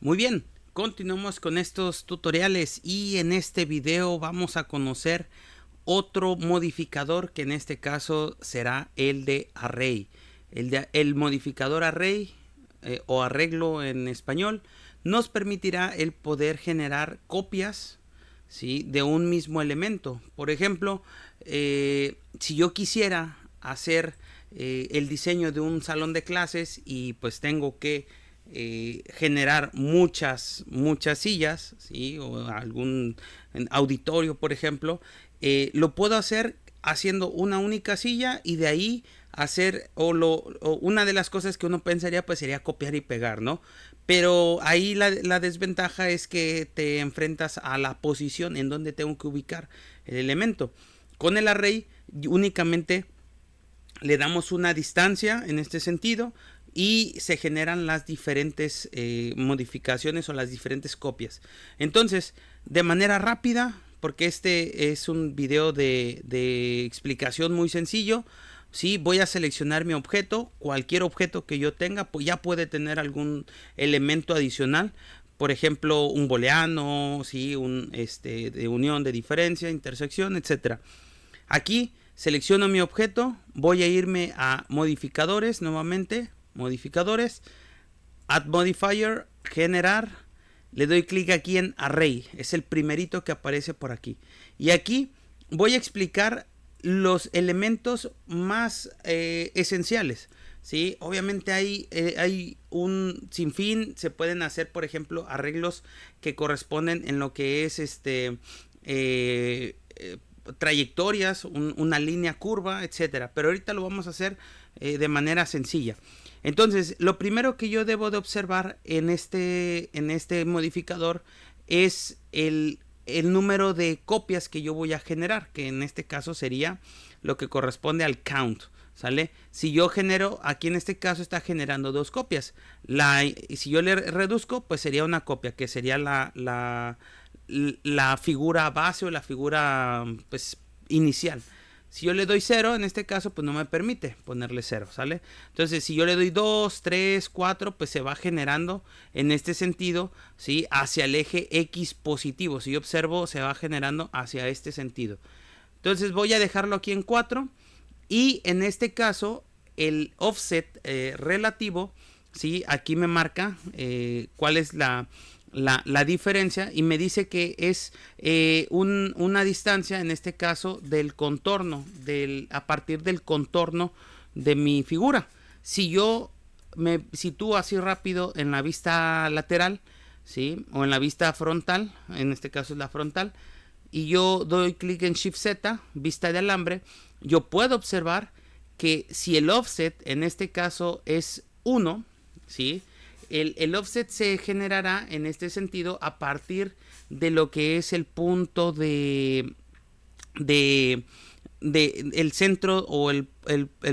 Muy bien, continuamos con estos tutoriales y en este video vamos a conocer otro modificador que en este caso será el de array. El modificador array o arreglo en español nos permitirá el poder generar copias, ¿sí?, de un mismo elemento. Por ejemplo, si yo quisiera hacer el diseño de un salón de clases y pues tengo que generar muchas sillas, ¿sí?, o algún auditorio, por ejemplo, lo puedo hacer haciendo una única silla y de ahí hacer o una de las cosas que uno pensaría pues sería copiar y pegar, ¿no? Pero ahí la desventaja es que te enfrentas a la posición en donde tengo que ubicar el elemento. Con el array únicamente le damos una distancia en este sentido y se generan las diferentes modificaciones o las diferentes copias. Entonces, de manera rápida, porque este es un video de explicación muy sencillo, sí, voy a seleccionar mi objeto. Cualquier objeto que yo tenga pues ya puede tener algún elemento adicional. Por ejemplo, un booleano, ¿sí?, un de unión, de diferencia, intersección, etcétera. Aquí selecciono mi objeto, voy a irme a modificadores nuevamente, modificadores, add modifier, generar, le doy clic aquí en array, es el primerito que aparece por aquí. Y aquí voy a explicar los elementos más esenciales. ¿Sí? Obviamente hay un sinfín, se pueden hacer, por ejemplo, arreglos que corresponden en lo que es trayectorias, una línea curva, etcétera. Pero ahorita lo vamos a hacer de manera sencilla. Entonces, lo primero que yo debo de observar en este modificador es el número de copias que yo voy a generar, que en este caso sería lo que corresponde al count. ¿Sale? Si yo genero, aquí en este caso está generando dos copias. Si yo le reduzco, pues sería una copia, que sería la figura base o la figura pues inicial. Si yo le doy 0, en este caso, pues no me permite ponerle 0, ¿sale? Entonces, si yo le doy 2, 3, 4, pues se va generando en este sentido, ¿sí?, hacia el eje X positivo. Si yo observo, se va generando hacia este sentido. Entonces, voy a dejarlo aquí en 4 y en este caso, el offset relativo, ¿sí?, aquí me marca cuál es la diferencia y me dice que es una distancia, en este caso, del contorno, a partir del contorno de mi figura. Si yo me sitúo así rápido en la vista lateral, ¿sí?, o en la vista frontal, en este caso es la frontal, y yo doy clic en Shift Z, vista de alambre, yo puedo observar que si el offset en este caso es 1, ¿sí?, el offset se generará en este sentido a partir de lo que es el punto de el centro o el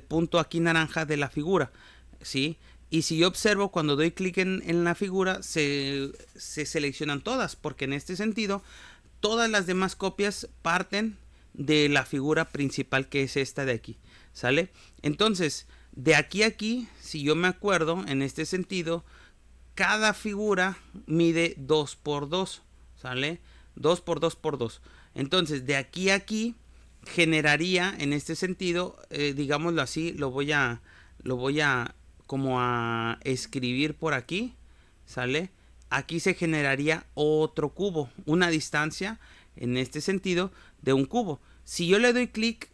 punto aquí naranja de la figura, ¿sí? Y si yo observo, cuando doy clic en la figura, se seleccionan todas, porque en este sentido todas las demás copias parten de la figura principal, que es esta de aquí, ¿sale? Entonces, de aquí a aquí, si yo me acuerdo, en este sentido, cada figura mide 2 por 2, ¿sale? 2 por 2 por 2. Entonces, de aquí a aquí generaría en este sentido, digámoslo así, lo voy a como a escribir por aquí, ¿sale? Aquí se generaría otro cubo, una distancia en este sentido de un cubo. Si yo le doy clic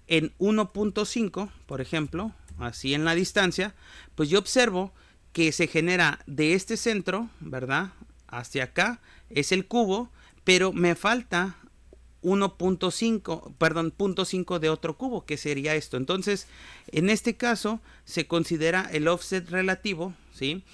en 1.5, por ejemplo, así en la distancia, pues yo observo que se genera de este centro, ¿verdad?, hacia acá, es el cubo, pero me falta 1.5, perdón, 0.5 de otro cubo, que sería esto. Entonces, en este caso, se considera el offset relativo, ¿sí?,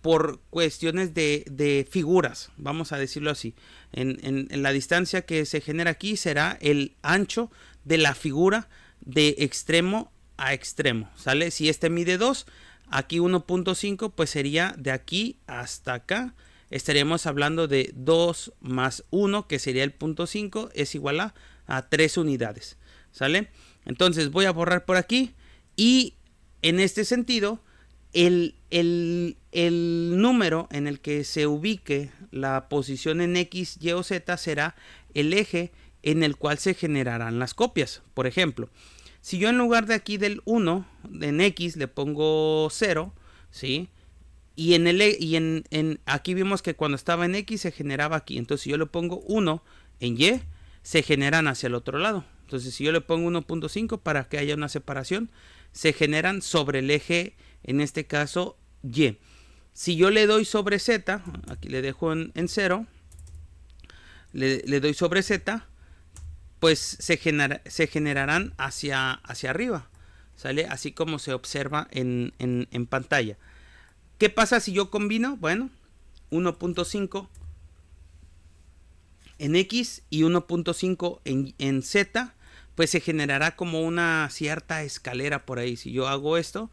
por cuestiones de figuras, vamos a decirlo así. En la distancia que se genera aquí será el ancho de la figura de extremo a extremo, ¿sale? Si este mide 2, aquí 1.5, pues sería de aquí hasta acá. Estaríamos hablando de 2 más 1, que sería el 0.5, es igual a 3 unidades, ¿sale? Entonces voy a borrar por aquí y en este sentido el número en el que se ubique la posición en X, Y o Z será el eje en el cual se generarán las copias. Por ejemplo, si yo en lugar de aquí del 1 en X le pongo 0, ¿sí? Y aquí vimos que cuando estaba en X se generaba aquí. Entonces si yo le pongo 1 en Y, se generan hacia el otro lado. Entonces si yo le pongo 1.5 para que haya una separación, se generan sobre el eje, en este caso Y. Si yo le doy sobre Z, aquí le dejo en 0, le doy sobre Z, pues se generarán hacia arriba, ¿sale? Así como se observa en pantalla. ¿Qué pasa si yo combino? Bueno, 1.5 en X y 1.5 en Z, pues se generará como una cierta escalera por ahí. Si yo hago esto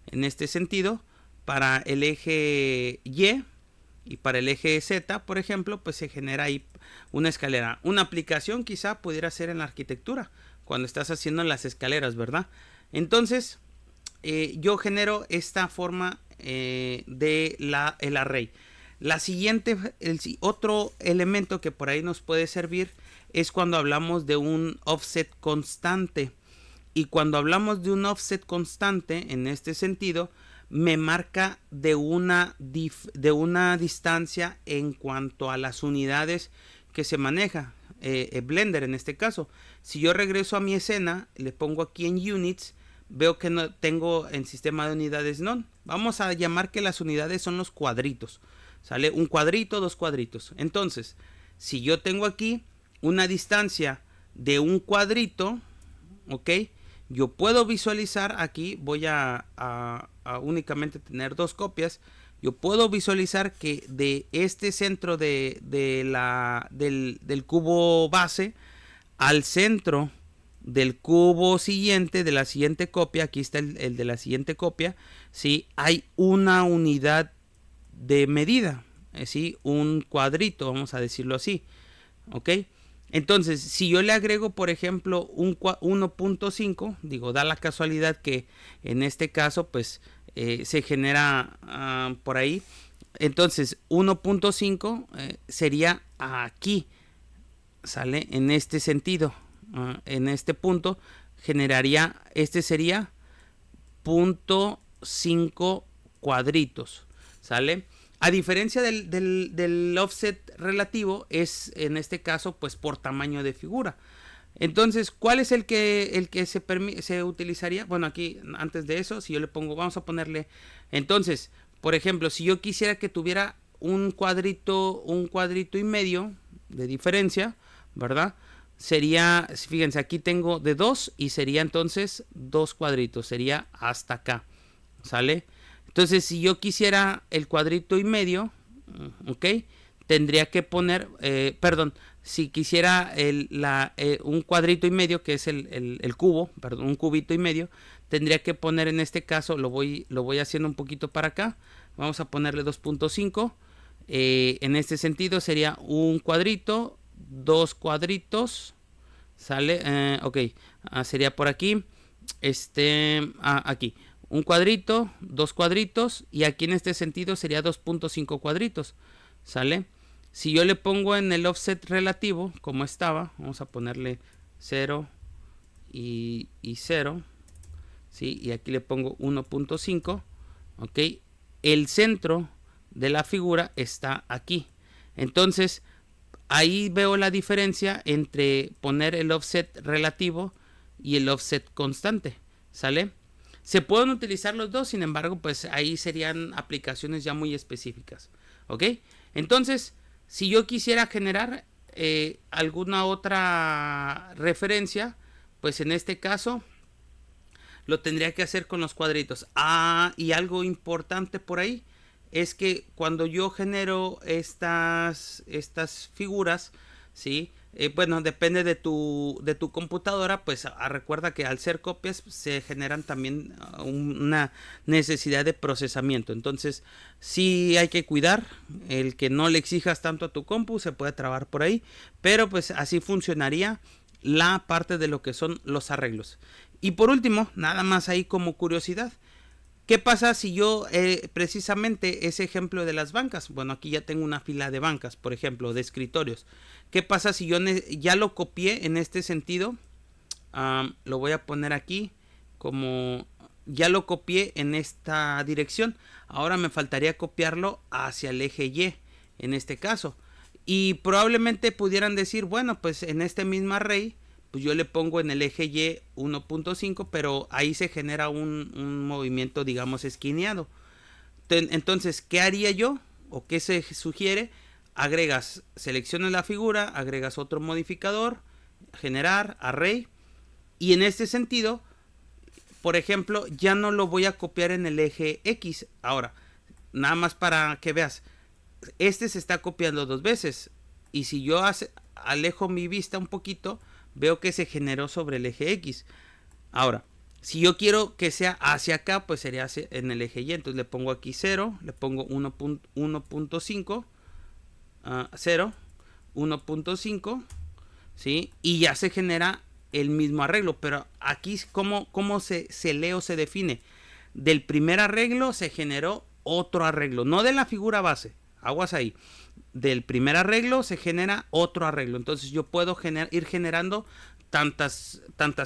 en este sentido, para el eje Y y para el eje Z, por ejemplo, pues se genera ahí una escalera. Una aplicación quizá pudiera ser en la arquitectura, cuando estás haciendo las escaleras, ¿verdad? Entonces, yo genero esta forma el array. La siguiente, otro elemento que por ahí nos puede servir es cuando hablamos de un offset constante. Y cuando hablamos de un offset constante, en este sentido, me marca de una distancia en cuanto a las unidades que se maneja. Blender en este caso. Si yo regreso a mi escena, le pongo aquí en Units, veo que no tengo en sistema de unidades none. Vamos a llamar que las unidades son los cuadritos. Sale un cuadrito, dos cuadritos. Entonces, si yo tengo aquí una distancia de un cuadrito, ok, yo puedo visualizar aquí, voy a únicamente tener dos copias. Yo puedo visualizar que de este centro del cubo base al centro del cubo siguiente, de la siguiente copia, aquí está el de la siguiente copia, ¿sí? Hay una unidad de medida, ¿sí? Un cuadrito, vamos a decirlo así, ¿ok? Entonces, si yo le agrego, por ejemplo, un 1.5, digo, da la casualidad que en este caso, pues, se genera por ahí. Entonces, 1.5 sería aquí, ¿sale? En este sentido, en este punto, generaría, este sería 0.5 cuadritos, ¿sale? A diferencia del offset relativo, es en este caso pues por tamaño de figura. Entonces, ¿cuál es el que se utilizaría? Bueno, aquí antes de eso, si yo le pongo, vamos a ponerle, entonces, por ejemplo, si yo quisiera que tuviera un cuadrito y medio de diferencia, ¿verdad? Sería, fíjense, aquí tengo de 2 y sería entonces 2 cuadritos, sería hasta acá, ¿sale? Entonces, si yo quisiera el cuadrito y medio, ok, tendría que poner, perdón, si quisiera un cuadrito y medio, que es el cubo, perdón, un cubito y medio, tendría que poner en este caso, lo voy haciendo un poquito para acá, vamos a ponerle 2.5, en este sentido sería un cuadrito, dos cuadritos, sale, ok, sería por aquí, aquí. Un cuadrito, dos cuadritos y aquí en este sentido sería 2.5 cuadritos, ¿sale? Si yo le pongo en el offset relativo, como estaba, vamos a ponerle 0 y 0, ¿sí? Y aquí le pongo 1.5, ¿ok? El centro de la figura está aquí. Entonces, ahí veo la diferencia entre poner el offset relativo y el offset constante, ¿sale? Se pueden utilizar los dos, sin embargo, pues ahí serían aplicaciones ya muy específicas, ¿ok? Entonces, si yo quisiera generar alguna otra referencia, pues en este caso lo tendría que hacer con los cuadritos. Y algo importante por ahí es que cuando yo genero estas figuras, ¿sí? Bueno, depende de tu computadora, pues recuerda que al ser copias se generan también una necesidad de procesamiento. Entonces, sí hay que cuidar el que no le exijas tanto a tu compu, se puede trabar por ahí, pero pues así funcionaría la parte de lo que son los arreglos. Y por último, nada más ahí como curiosidad, ¿Qué pasa si yo, precisamente ese ejemplo de las bancas? Bueno, aquí ya tengo una fila de bancas, por ejemplo, de escritorios. ¿Qué pasa si yo ya lo copié en este sentido? Lo voy a poner aquí como ya lo copié en esta dirección. Ahora me faltaría copiarlo hacia el eje Y en este caso. Y probablemente pudieran decir, bueno, pues en este mismo array, pues yo le pongo en el eje Y 1.5, pero ahí se genera un movimiento, digamos, esquineado. Entonces, ¿qué haría yo? ¿O qué se sugiere? Agregas, seleccionas la figura, agregas otro modificador, generar, array, y en este sentido, por ejemplo, ya no lo voy a copiar en el eje X. Ahora, nada más para que veas, este se está copiando dos veces. Y si yo alejo mi vista un poquito, veo que se generó sobre el eje X. Ahora, si yo quiero que sea hacia acá, pues sería en el eje Y. Entonces le pongo aquí 0, le pongo 1.5, 0, 1.5, ¿sí? Y ya se genera el mismo arreglo. Pero aquí, ¿cómo se lee o se define? Del primer arreglo se generó otro arreglo, no de la figura base. Aguas ahí. Del primer arreglo se genera otro arreglo. Entonces yo puedo ir generando tantas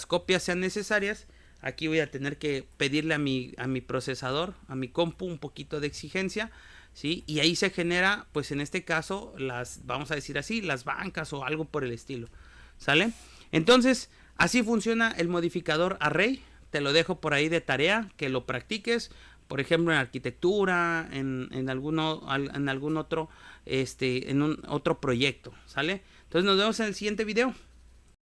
copias sean necesarias. Aquí voy a tener que pedirle a mi procesador, a mi compu, un poquito de exigencia, ¿sí? Y ahí se genera, pues en este caso, vamos a decir así, las bancas o algo por el estilo, ¿sale? Entonces, así funciona el modificador array. Te lo dejo por ahí de tarea, que lo practiques. Por ejemplo, en arquitectura, en algún otro, en un otro proyecto, ¿sale? Entonces nos vemos en el siguiente video.